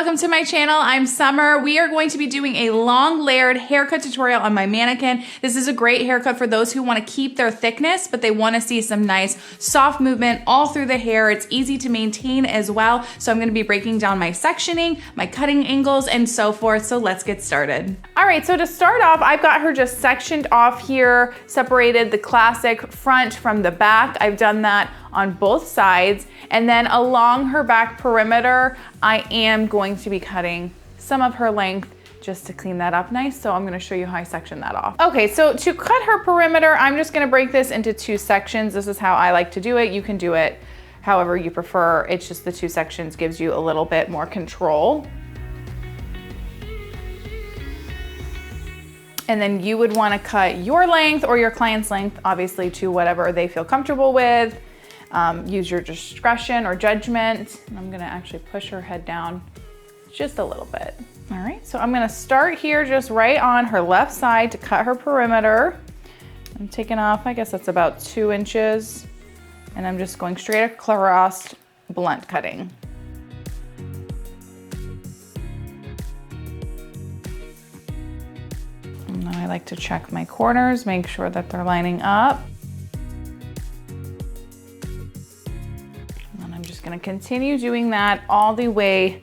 welcome to my channel. I'm Summer. We are going to be doing a long layered haircut tutorial on my mannequin. This is a great haircut for those who want to keep their thickness, but they want to see some nice soft movement all through the hair. It's easy to maintain as well. So I'm going to be breaking down my sectioning, my cutting angles, and so forth. So let's get started. All right, so to start off, I've got her just sectioned off here, separated the classic front from the back. I've done that on both sides. And then along her back perimeter, I am going to be cutting some of her length just to clean that up nice. So I'm gonna show you how I section that off. Okay, so to cut her perimeter, I'm just gonna break this into two sections. This is how I like to do it. You can do it however you prefer. It's just the two sections gives you a little bit more control. And then you would wanna cut your length or your client's length, obviously, to whatever they feel comfortable with. Use your discretion or judgment. And I'm gonna actually push her head down just a little bit. All right, so I'm gonna start here just right on her left side to cut her perimeter. I'm taking off, I guess that's about 2 inches. And I'm just going straight across, blunt cutting. And then I like to check my corners, make sure that they're lining up. Going to continue doing that all the way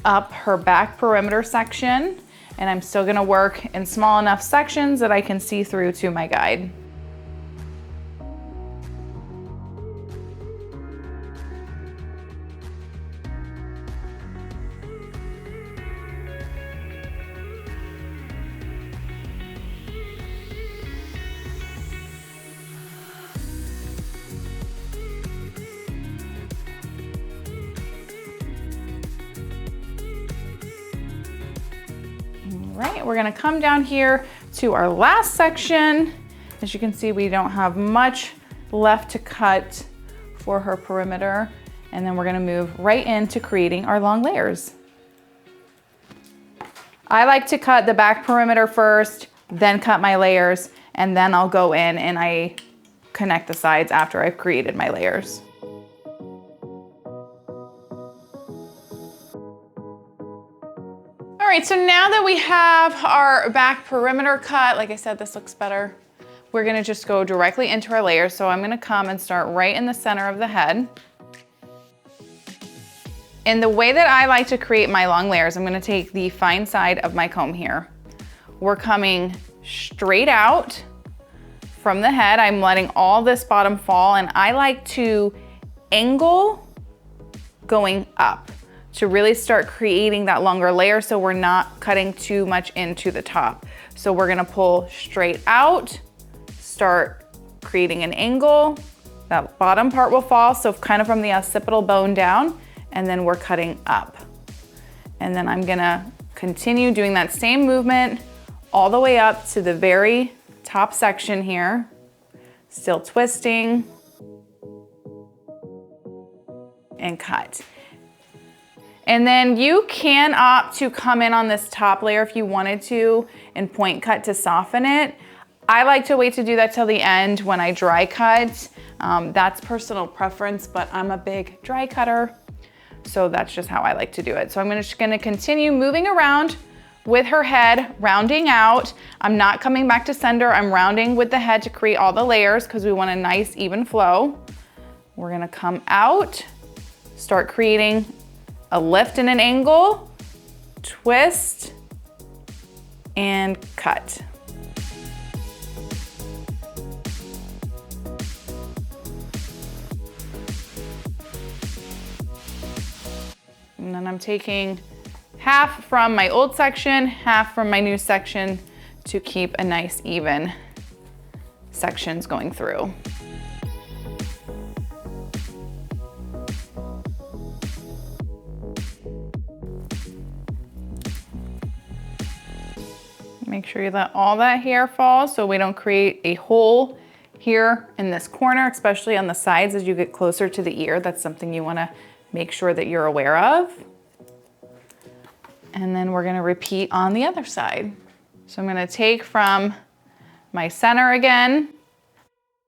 up her back perimeter section, and I'm still going to work in small enough sections that I can see through to my guide. Right, we're gonna come down here to our last section. As you can see, we don't have much left to cut for her perimeter. And then we're gonna move right into creating our long layers. I like to cut the back perimeter first, then cut my layers, and then I'll go in and I connect the sides after I've created my layers. All right, so now that we have our back perimeter cut, like I said, this looks better. We're gonna just go directly into our layers. So I'm gonna come and start right in the center of the head. And the way that I like to create my long layers, I'm gonna take the fine side of my comb here. We're coming straight out from the head. I'm letting all this bottom fall, and I like to angle going up to really start creating that longer layer so we're not cutting too much into the top. So we're gonna pull straight out, start creating an angle. That bottom part will fall, so kind of from the occipital bone down, and then we're cutting up. And then I'm gonna continue doing that same movement all the way up to the very top section here. Still twisting and cut. And then you can opt to come in on this top layer if you wanted to and point cut to soften it. I like to wait to do that till the end when I dry cut. That's personal preference, but I'm a big dry cutter. So that's just how I like to do it. So I'm just gonna continue moving around with her head, rounding out. I'm not coming back to center. I'm rounding with the head to create all the layers because we want a nice even flow. We're gonna come out, start creating a lift and an angle, twist, and cut. And then I'm taking half from my old section, half from my new section to keep a nice even sections going through. Make sure you let all that hair fall so we don't create a hole here in this corner, especially on the sides as you get closer to the ear. That's something you wanna make sure that you're aware of. And then we're gonna repeat on the other side. So I'm gonna take from my center again,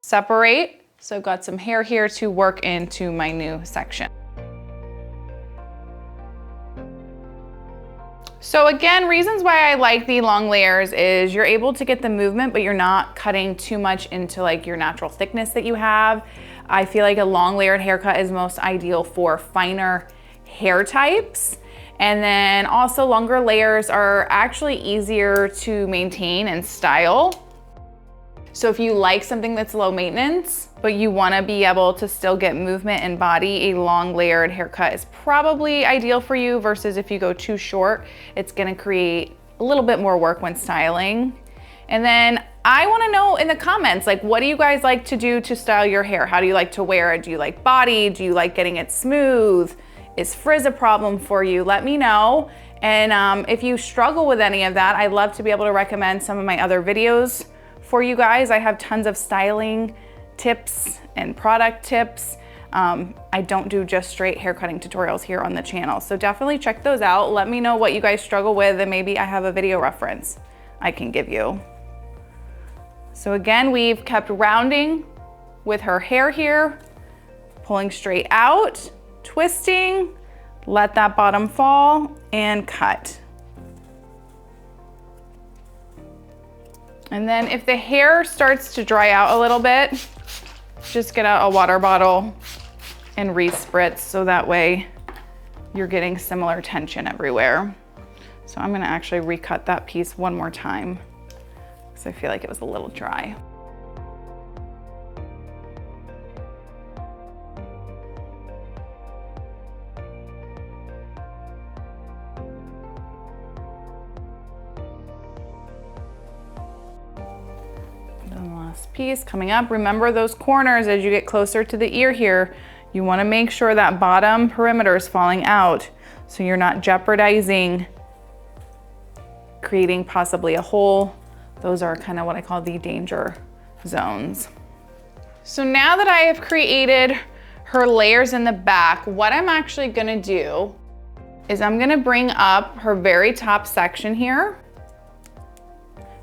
separate. So I've got some hair here to work into my new section. So again, reasons why I like the long layers is you're able to get the movement, but you're not cutting too much into like your natural thickness that you have. I feel like a long layered haircut is most ideal for finer hair types. And then also longer layers are actually easier to maintain and style. So if you like something that's low maintenance, but you wanna be able to still get movement and body, a long layered haircut is probably ideal for you versus if you go too short, it's gonna create a little bit more work when styling. And then I wanna know in the comments, like, what do you guys like to do to style your hair? How do you like to wear it? Do you like body? Do you like getting it smooth? Is frizz a problem for you? Let me know. And if you struggle with any of that, I'd love to be able to recommend some of my other videos for you guys. I have tons of styling tips and product tips. I don't do just straight hair cutting tutorials here on the channel. So definitely check those out. Let me know what you guys struggle with and maybe I have a video reference I can give you. So again, we've kept rounding with her hair here, pulling straight out, twisting, let that bottom fall and cut. And then if the hair starts to dry out a little bit, just get out a water bottle and re-spritz so that way you're getting similar tension everywhere. So I'm gonna actually recut that piece one more time because I feel like it was a little dry. Piece coming up. Remember those corners as you get closer to the ear here. You want to make sure that bottom perimeter is falling out so you're not jeopardizing creating possibly a hole. Those are kind of what I call the danger zones. So now that I have created her layers in the back, what I'm actually going to do is I'm going to bring up her very top section here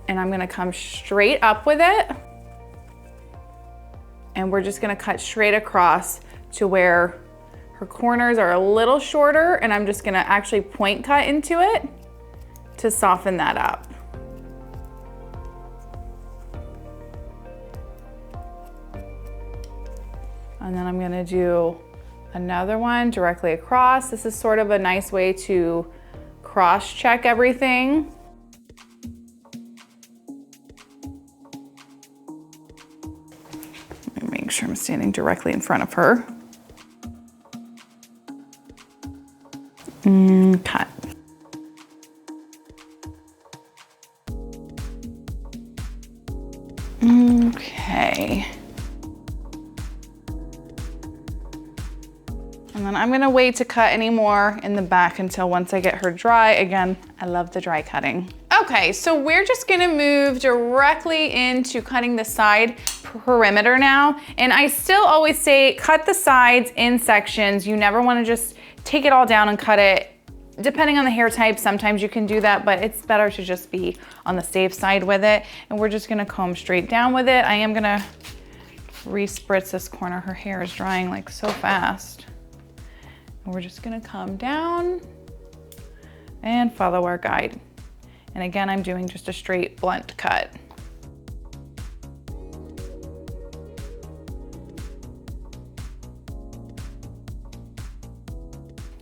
and I'm going to come straight up with it. And we're just gonna cut straight across to where her corners are a little shorter, and I'm just gonna actually point cut into it to soften that up. And then I'm gonna do another one directly across. This is sort of a nice way to cross-check everything. Make sure I'm standing directly in front of her. Cut. Okay. And then I'm gonna wait to cut any more in the back until once I get her dry. Again, I love the dry cutting. Okay, so we're just gonna move directly into cutting the side perimeter now. And I still always say cut the sides in sections. You never wanna just take it all down and cut it. Depending on the hair type, sometimes you can do that, but it's better to just be on the safe side with it. And we're just gonna comb straight down with it. I am gonna re-spritz this corner. Her hair is drying like so fast. And we're just gonna come down and follow our guide. And again, I'm doing just a straight blunt cut.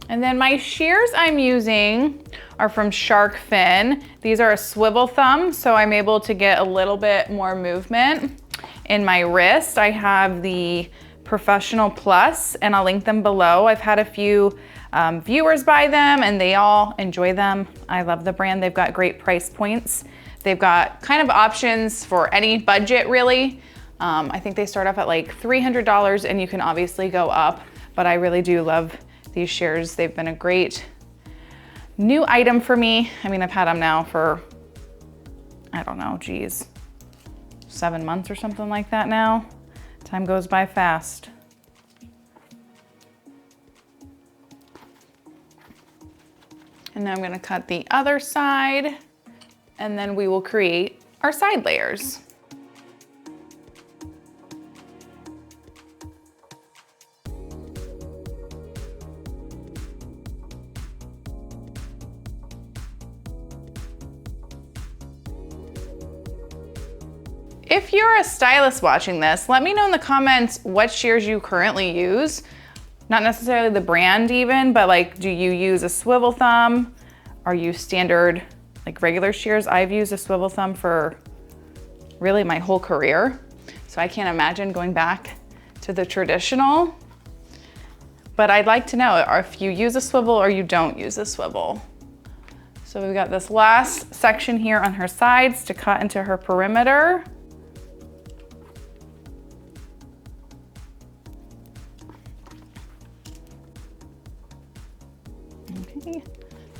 And then my shears I'm using are from Shark Fin. These are a swivel thumb, so I'm able to get a little bit more movement in my wrist. I have the Professional Plus, and I'll link them below. I've had a few viewers buy them, and they all enjoy them. I love the brand. They've got great price points. They've got kind of options for any budget, really. I think they start off at like $300, and you can obviously go up, but I really do love these shears. They've been a great new item for me. I mean, I've had them now for, I don't know, geez, 7 months or something like that now. Time goes by fast. And now I'm gonna cut the other side, and then we will create our side layers. If you're a stylist watching this, let me know in the comments what shears you currently use. Not necessarily the brand even, but like, do you use a swivel thumb? Are you standard, like regular shears? I've used a swivel thumb for really my whole career. So I can't imagine going back to the traditional. But I'd like to know if you use a swivel or you don't use a swivel. So we've got this last section here on her sides to cut into her perimeter. Okay,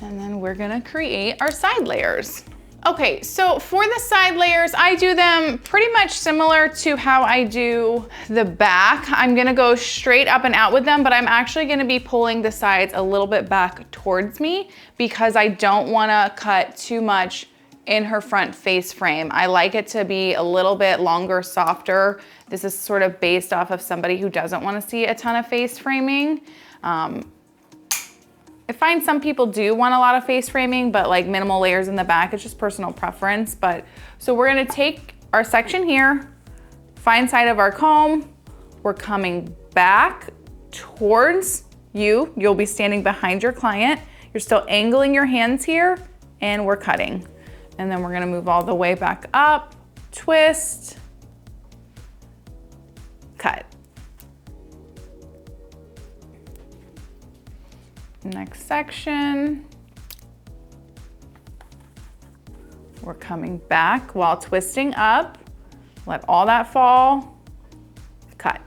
and then we're gonna create our side layers. Okay, so for the side layers, I do them pretty much similar to how I do the back. I'm gonna go straight up and out with them, but I'm actually gonna be pulling the sides a little bit back towards me because I don't wanna cut too much in her front face frame. I like it to be a little bit longer, softer. This is sort of based off of somebody who doesn't wanna see a ton of face framing. I find some people do want a lot of face framing, but like minimal layers in the back, it's just personal preference. So we're gonna take our section here, fine side of our comb, we're coming back towards you. You'll be standing behind your client. You're still angling your hands here, and we're cutting. And then we're gonna move all the way back up, twist, cut. Next section. We're coming back while twisting up. Let all that fall, cut.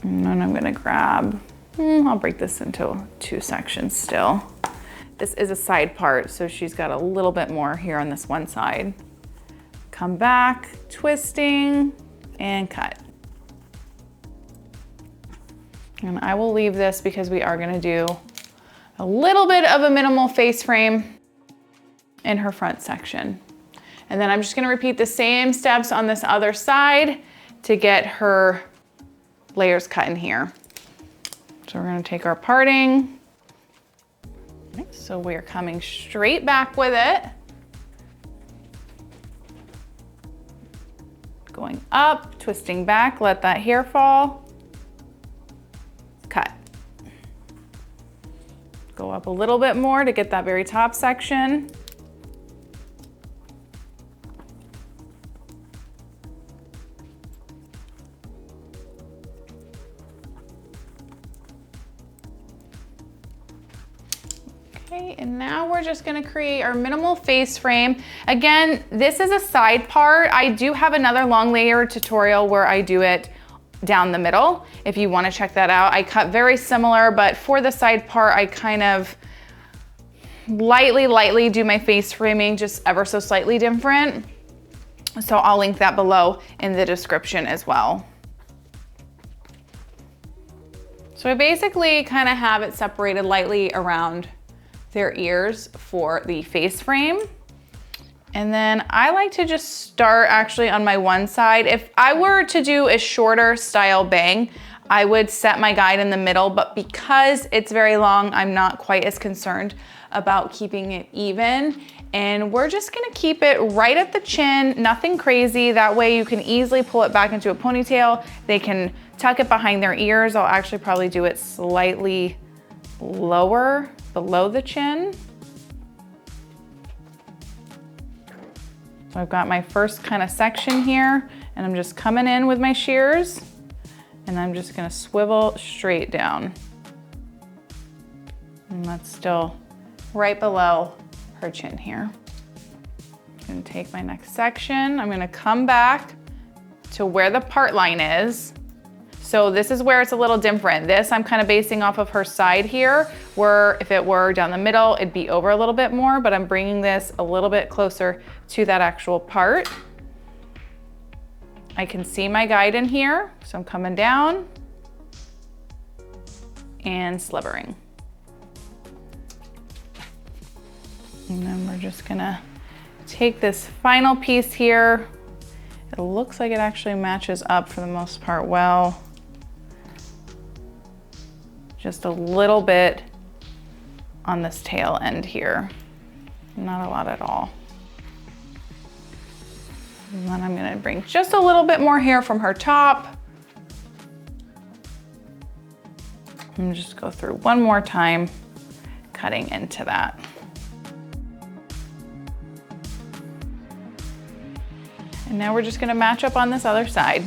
And then I'm gonna grab, I'll break this into 2 sections still. This is a side part, so she's got a little bit more here on this one side. Come back, twisting, and cut. And I will leave this because we are gonna do a little bit of a minimal face frame in her front section. And then I'm just gonna repeat the same steps on this other side to get her layers cut in here. So we're gonna take our parting. So we're coming straight back with it. Going up, twisting back, let that hair fall, cut. Go up a little bit more to get that very top section. Okay, and now we're just gonna create our minimal face frame. Again, this is a side part. I do have another long layer tutorial where I do it down the middle. If you wanna check that out, I cut very similar, but for the side part, I kind of lightly do my face framing, just ever so slightly different. So I'll link that below in the description as well. So I basically kind of have it separated lightly around their ears for the face frame. And then I like to just start actually on my one side. If I were to do a shorter style bang, I would set my guide in the middle, but because it's very long, I'm not quite as concerned about keeping it even. And we're just gonna keep it right at the chin, nothing crazy. That way you can easily pull it back into a ponytail. They can tuck it behind their ears. I'll actually probably do it slightly lower below the chin. So I've got my first kind of section here, and I'm just coming in with my shears, and I'm just gonna swivel straight down. And that's still right below her chin here. I'm gonna take my next section. I'm gonna come back to where the part line is. So this is where it's a little different. This I'm kind of basing off of her side here, where if it were down the middle, it'd be over a little bit more, but I'm bringing this a little bit closer to that actual part. I can see my guide in here, so I'm coming down and slivering. And then we're just gonna take this final piece here. It looks like it actually matches up for the most part well. Just a little bit on this tail end here. Not a lot at all. And then I'm gonna bring just a little bit more hair from her top. And just go through one more time, cutting into that. And now we're just gonna match up on this other side.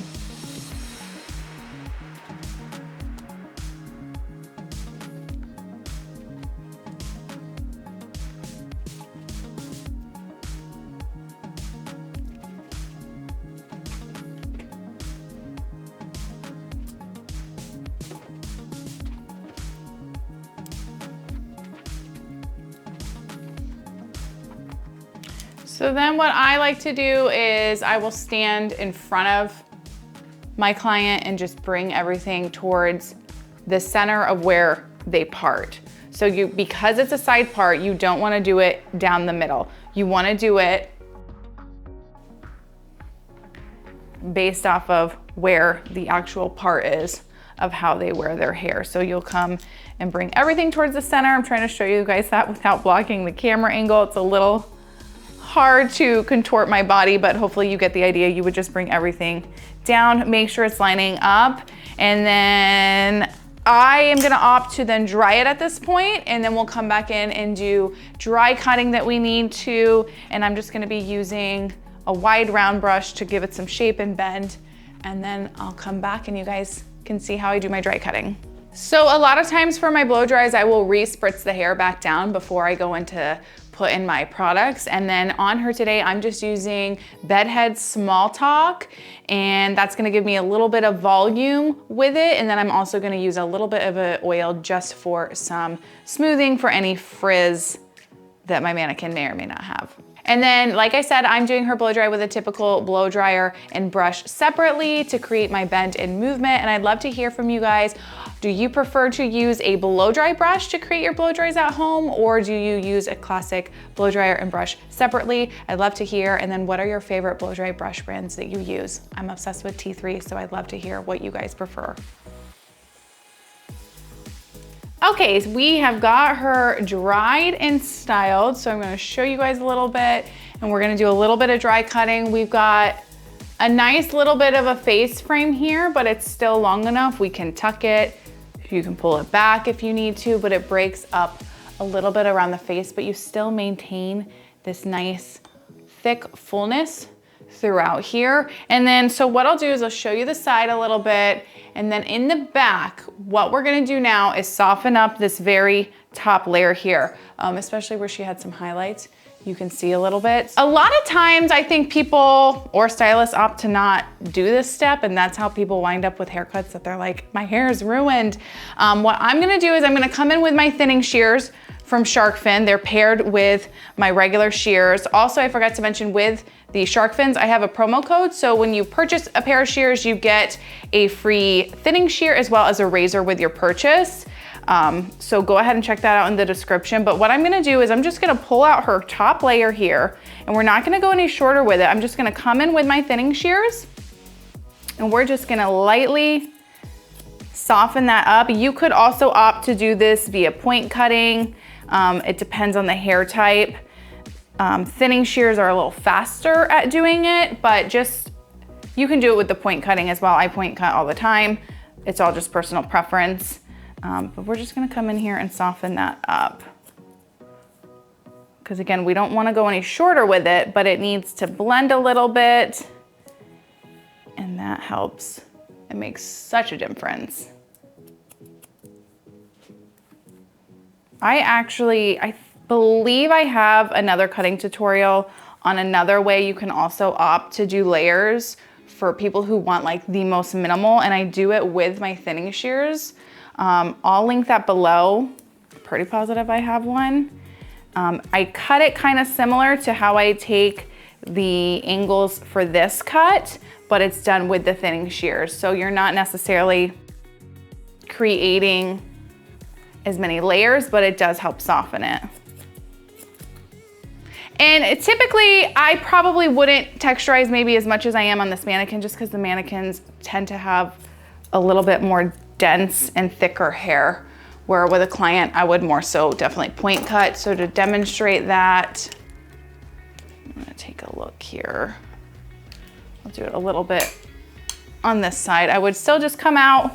So then what I like to do is I will stand in front of my client and just bring everything towards the center of where they part. So because it's a side part, you don't want to do it down the middle. You want to do it based off of where the actual part is of how they wear their hair. So you'll come and bring everything towards the center. I'm trying to show you guys that without blocking the camera angle. It's a little hard to contort my body, but hopefully you get the idea. You would just bring everything down, make sure it's lining up, and then I am gonna opt to then dry it at this point, and then we'll come back in and do dry cutting that we need to, and I'm just gonna be using a wide round brush to give it some shape and bend, and then I'll come back and you guys can see how I do my dry cutting. So a lot of times for my blow dries, I will re-spritz the hair back down before I go into put in my products. And then on her today, I'm just using Bedhead Small Talk, and that's gonna give me a little bit of volume with it. And then I'm also gonna use a little bit of an oil just for some smoothing for any frizz that my mannequin may or may not have. And then, like I said, I'm doing her blow dry with a typical blow dryer and brush separately to create my bend and movement. And I'd love to hear from you guys. Do you prefer to use a blow dry brush to create your blow dries at home, or do you use a classic blow dryer and brush separately? I'd love to hear. And then what are your favorite blow dry brush brands that you use? I'm obsessed with T3, so I'd love to hear what you guys prefer. Okay, so we have got her dried and styled. So I'm gonna show you guys a little bit, and we're gonna do a little bit of dry cutting. We've got a nice little bit of a face frame here, but it's still long enough. We can tuck it. You can pull it back if you need to, but it breaks up a little bit around the face, but you still maintain this nice thick fullness throughout here. And then, so what I'll do is I'll show you the side a little bit, and then in the back, what we're gonna do now is soften up this very top layer here, especially where she had some highlights. You can see a little bit. A lot of times I think people or stylists opt to not do this step, and that's how people wind up with haircuts that they're like, my hair is ruined. What I'm gonna do is I'm gonna come in with my thinning shears from Shark Fin. They're paired with my regular shears. Also, I forgot to mention with the Shark Fins, I have a promo code. So when you purchase a pair of shears, you get a free thinning shear as well as a razor with your purchase. So go ahead and check that out in the description. But what I'm gonna do is I'm just gonna pull out her top layer here, and we're not gonna go any shorter with it. I'm just gonna come in with my thinning shears, and we're just gonna lightly soften that up. You could also opt to do this via point cutting. It depends on the hair type. Thinning shears are a little faster at doing it, but you can do it with the point cutting as well. I point cut all the time. It's all just personal preference. But we're just gonna come in here and soften that up. Because again, we don't wanna go any shorter with it, but it needs to blend a little bit. And that helps. It makes such a difference. I believe I have another cutting tutorial on another way you can also opt to do layers for people who want like the most minimal, and I do it with my thinning shears. I'll link that below. Pretty positive I have one. I cut it kind of similar to how I take the angles for this cut, but it's done with the thinning shears. So you're not necessarily creating as many layers, but it does help soften it. And typically, I probably wouldn't texturize maybe as much as I am on this mannequin, just because the mannequins tend to have a little bit more dense and thicker hair Where with a client, I would more so definitely point cut. So to demonstrate that, I'm gonna take a look here. I'll do it a little bit on this side. I would still just come out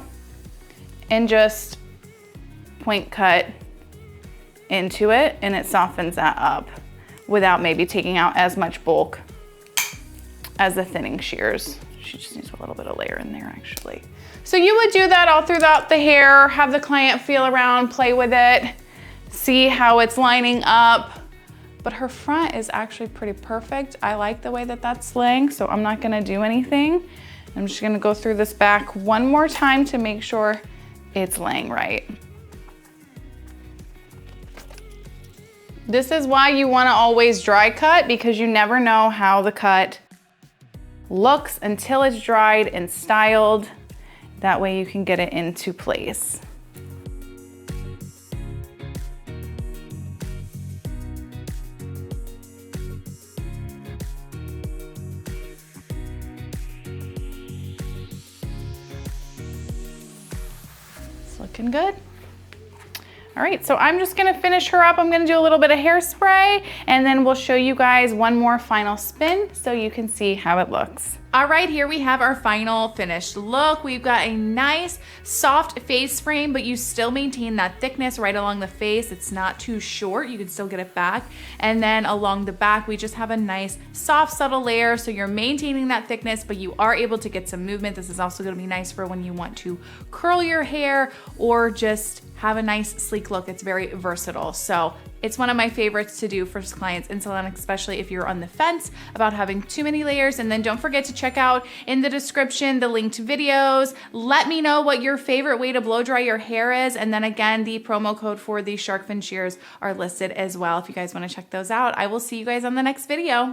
and just point cut into it, and it softens that up without maybe taking out as much bulk as the thinning shears. She just needs a little bit of layer in there actually. So you would do that all throughout the hair, have the client feel around, play with it, see how it's lining up. But her front is actually pretty perfect. I like the way that that's laying, so I'm not gonna do anything. I'm just gonna go through this back one more time to make sure it's laying right. This is why you wanna always dry cut, because you never know how the cut looks until it's dried and styled. That way you can get it into place. It's looking good. All right, so I'm just gonna finish her up. I'm gonna do a little bit of hairspray, and then we'll show you guys one more final spin so you can see how it looks. All right, here we have our final finished look. We've got a nice soft face frame, but you still maintain that thickness right along the face. It's not too short, you can still get it back. And then along the back, we just have a nice soft, subtle layer. So you're maintaining that thickness, but you are able to get some movement. This is also gonna be nice for when you want to curl your hair or just have a nice sleek look. It's very versatile. So it's one of my favorites to do for clients in salon, especially if you're on the fence about having too many layers. And then don't forget to check out in the description the linked videos. Let me know what your favorite way to blow dry your hair is. And then again, the promo code for the shark fin shears are listed as well if you guys want to check those out. I will see you guys on the next video.